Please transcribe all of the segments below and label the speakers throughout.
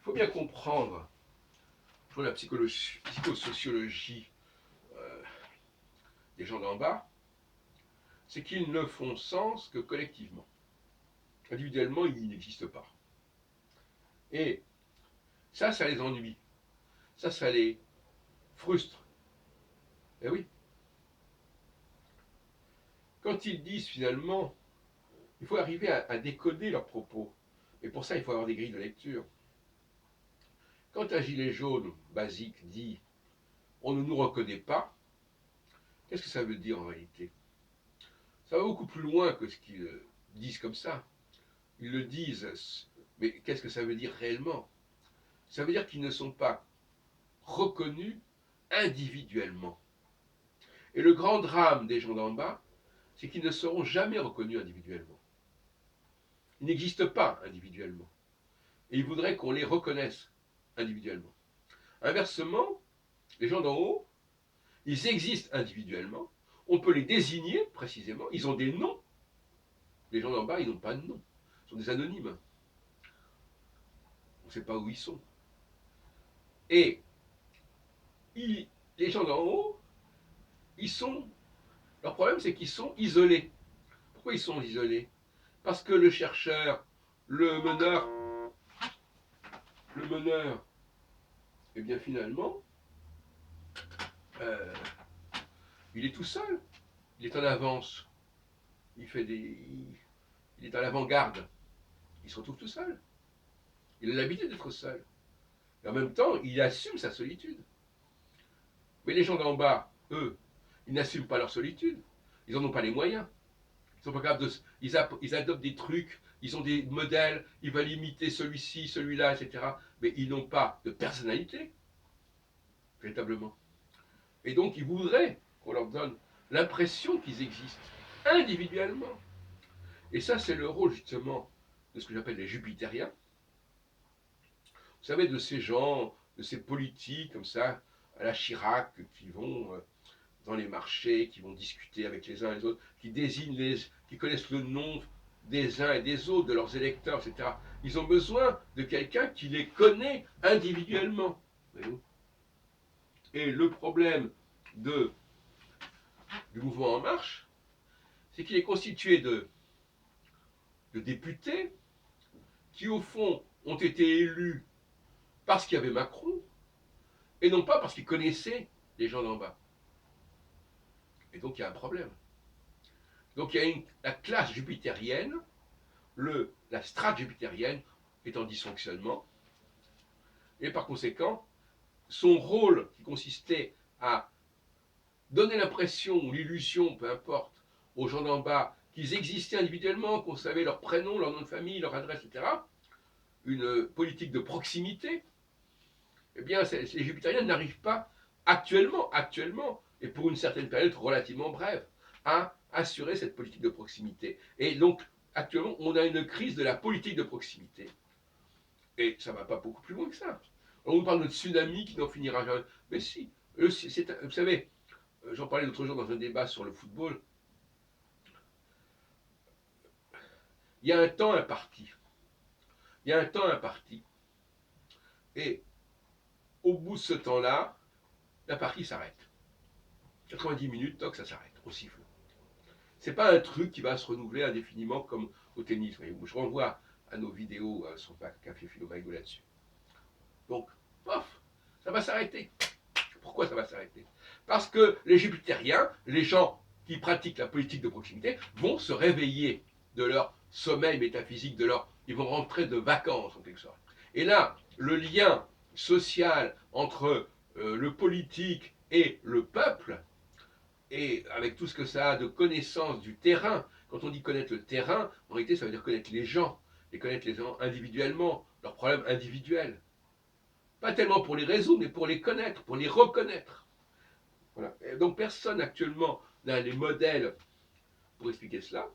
Speaker 1: faut bien comprendre, pour la psychosociologie des gens d'en bas, c'est qu'ils ne font sens que collectivement. Individuellement, ils n'existent pas. Et ça les ennuie. Ça les frustre. Eh oui. Quand ils disent finalement, il faut arriver à décoder leurs propos. Et pour ça, il faut avoir des grilles de lecture. Quand un gilet jaune basique dit on ne nous reconnaît pas, qu'est-ce que ça veut dire en réalité? Ça va beaucoup plus loin que ce qu'ils disent comme ça. Ils le disent, mais qu'est-ce que ça veut dire réellement? Ça veut dire qu'ils ne sont pas reconnus individuellement. Et le grand drame des gens d'en bas, c'est qu'ils ne seront jamais reconnus individuellement. Ils n'existent pas individuellement. Et ils voudraient qu'on les reconnaisse individuellement. Inversement, les gens d'en haut, ils existent individuellement, on peut les désigner précisément, ils ont des noms. Les gens d'en bas, ils n'ont pas de nom, ils sont des anonymes. On ne sait pas où ils sont. Et les gens d'en haut, leur problème c'est qu'ils sont isolés. Pourquoi ils sont isolés? Parce que le chercheur, le meneur, eh bien finalement, euh, il est tout seul. Il est en avance. Il est à l'avant-garde. Il se retrouve tout seul. Il a l'habitude d'être seul. Et en même temps, il assume sa solitude. Mais les gens d'en bas, eux, ils n'assument pas leur solitude. Ils n'en ont pas les moyens. Ils sont pas capables de. Ils adoptent des trucs, ils ont des modèles, ils veulent imiter celui-ci, celui-là, etc. Mais ils n'ont pas de personnalité, véritablement. Et donc, ils voudraient qu'on leur donne l'impression qu'ils existent individuellement. Et ça, c'est le rôle, justement, de ce que j'appelle les jupitériens. Vous savez, de ces gens, de ces politiques, comme ça, à la Chirac, qui vont dans les marchés, qui vont discuter avec les uns et les autres, qui connaissent le nom des uns et des autres, de leurs électeurs, etc. Ils ont besoin de quelqu'un qui les connaît individuellement. Et le problème du mouvement En Marche, c'est qu'il est constitué de députés qui, au fond, ont été élus parce qu'il y avait Macron, et non pas parce qu'ils connaissaient les gens d'en bas. Et donc il y a un problème. Donc il y a la classe jupitérienne, la strate jupitérienne est en dysfonctionnement, et par conséquent, son rôle qui consistait à donner l'impression ou l'illusion, peu importe, aux gens d'en bas qu'ils existaient individuellement, qu'on savait leur prénom, leur nom de famille, leur adresse, etc., une politique de proximité, eh bien les jupitériens n'arrivent pas actuellement, et pour une certaine période relativement brève, à assurer cette politique de proximité. Et donc, actuellement, on a une crise de la politique de proximité. Et ça ne va pas beaucoup plus loin que ça. On nous parle de tsunami qui n'en finira jamais. Mais si, vous savez, j'en parlais l'autre jour dans un débat sur le football. Il y a un temps imparti. Il y a un temps imparti. Et au bout de ce temps-là, la partie s'arrête. 90 minutes, toc, ça s'arrête, on siffle. C'est pas un truc qui va se renouveler indéfiniment comme au tennis. Je renvoie à nos vidéos sur Café Philo-Maïgo là-dessus. Donc, pof, ça va s'arrêter. Pourquoi ça va s'arrêter? Parce que les jupitériens, les gens qui pratiquent la politique de proximité, vont se réveiller de leur sommeil métaphysique, ils vont rentrer de vacances en quelque sorte. Et là, le lien social entre le politique et le peuple, et avec tout ce que ça a de connaissance du terrain, quand on dit connaître le terrain, en réalité ça veut dire connaître les gens, et connaître les gens individuellement, leurs problèmes individuels. Pas tellement pour les résoudre, mais pour les connaître, pour les reconnaître. Voilà. Et donc personne actuellement n'a les modèles pour expliquer cela,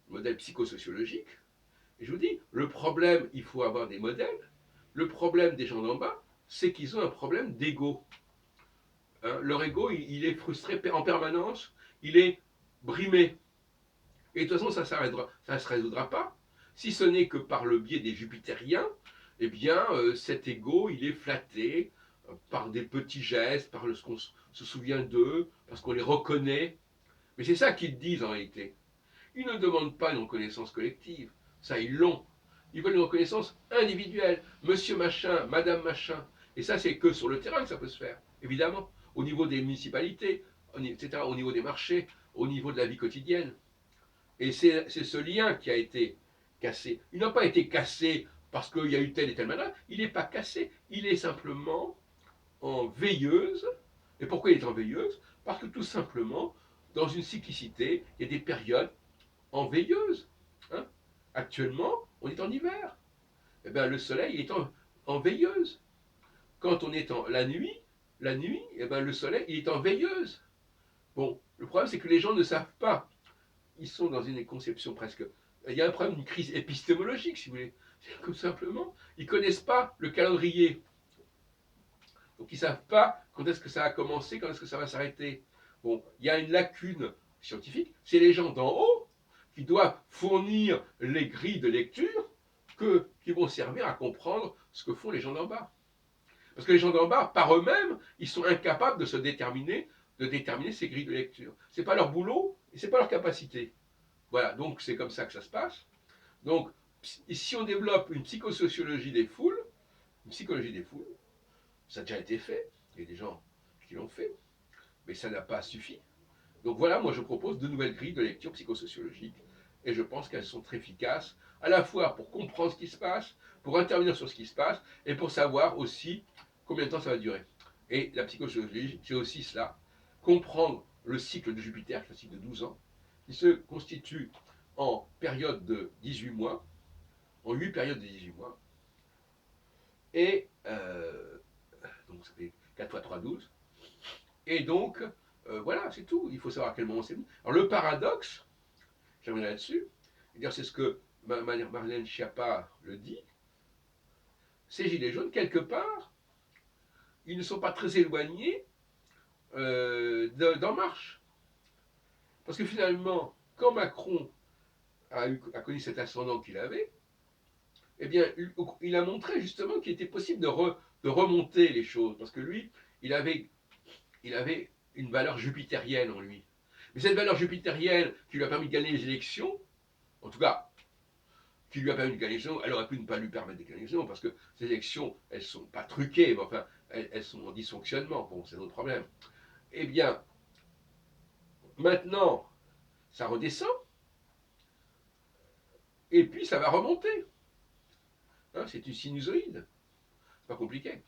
Speaker 1: modèles psychosociologiques. Et je vous dis, le problème, il faut avoir des modèles. Le problème des gens d'en bas, c'est qu'ils ont un problème d'ego. Hein, leur ego, il est frustré en permanence, il est brimé. Et de toute façon, ça ne se résoudra pas, si ce n'est que par le biais des jupitériens, eh bien, cet ego, il est flatté par des petits gestes, par ce qu'on se souvient d'eux, parce qu'on les reconnaît. Mais c'est ça qu'ils disent en réalité. Ils ne demandent pas une reconnaissance collective. Ça, ils l'ont. Ils veulent une reconnaissance individuelle. Monsieur machin, madame machin. Et ça, c'est que sur le terrain que ça peut se faire, évidemment. Au niveau des municipalités, etc., au niveau des marchés, au niveau de la vie quotidienne. Et c'est ce lien qui a été cassé. Il n'a pas été cassé parce qu'il y a eu tel et tel malade. Il n'est pas cassé. Il est simplement en veilleuse. Et pourquoi il est en veilleuse? Parce que tout simplement, dans une cyclicité, il y a des périodes en veilleuse. Hein. Actuellement, on est en hiver. Eh bien, le soleil est en veilleuse. Quand on est en la nuit, eh bien, le soleil il est en veilleuse. Bon, le problème c'est que les gens ne savent pas. Ils sont dans une conception presque. Il y a un problème d'une crise épistémologique, si vous voulez. Tout simplement, ils ne connaissent pas le calendrier. Donc ils ne savent pas quand est-ce que ça a commencé, quand est-ce que ça va s'arrêter. Bon, il y a une lacune scientifique. C'est les gens d'en haut qui doivent fournir les grilles de lecture qui vont servir à comprendre ce que font les gens d'en bas. Parce que les gens d'en bas, par eux-mêmes, ils sont incapables de déterminer ces grilles de lecture. Ce n'est pas leur boulot et ce n'est pas leur capacité. Voilà, donc c'est comme ça que ça se passe. Donc, si on développe une psychosociologie des foules, une psychologie des foules, ça a déjà été fait, il y a des gens qui l'ont fait, mais ça n'a pas suffi. Donc voilà, moi je propose de nouvelles grilles de lecture psychosociologique, et je pense qu'elles sont très efficaces, à la fois pour comprendre ce qui se passe, pour intervenir sur ce qui se passe, et pour savoir aussi combien de temps ça va durer. Et la psychosociologie, c'est aussi cela, comprendre le cycle de Jupiter, qui est un cycle de 12 ans, qui se constitue en période de 18 mois, en 8 périodes de 18 mois, et donc ça fait 4 fois 3, 12, et donc, voilà, c'est tout, il faut savoir à quel moment c'est venu. Alors le paradoxe, j'aimerais là-dessus, c'est ce que Marlène Schiappa le dit, ces gilets jaunes, quelque part, ils ne sont pas très éloignés d'En Marche. Parce que finalement, quand Macron a connu cet ascendant qu'il avait, eh bien, il a montré justement qu'il était possible de remonter les choses. Parce que lui, il avait une valeur jupitérienne en lui. Mais cette valeur jupitérienne qui lui a permis de gagner les élections, en tout cas, qui lui a permis de gagner les élections, elle aurait pu ne pas lui permettre de gagner les élections, parce que ces élections, elles ne sont pas truquées, mais enfin, elles sont en dysfonctionnement. Bon, c'est notre problème. Eh bien, maintenant, ça redescend, et puis ça va remonter. Hein, c'est une sinusoïde. C'est pas compliqué.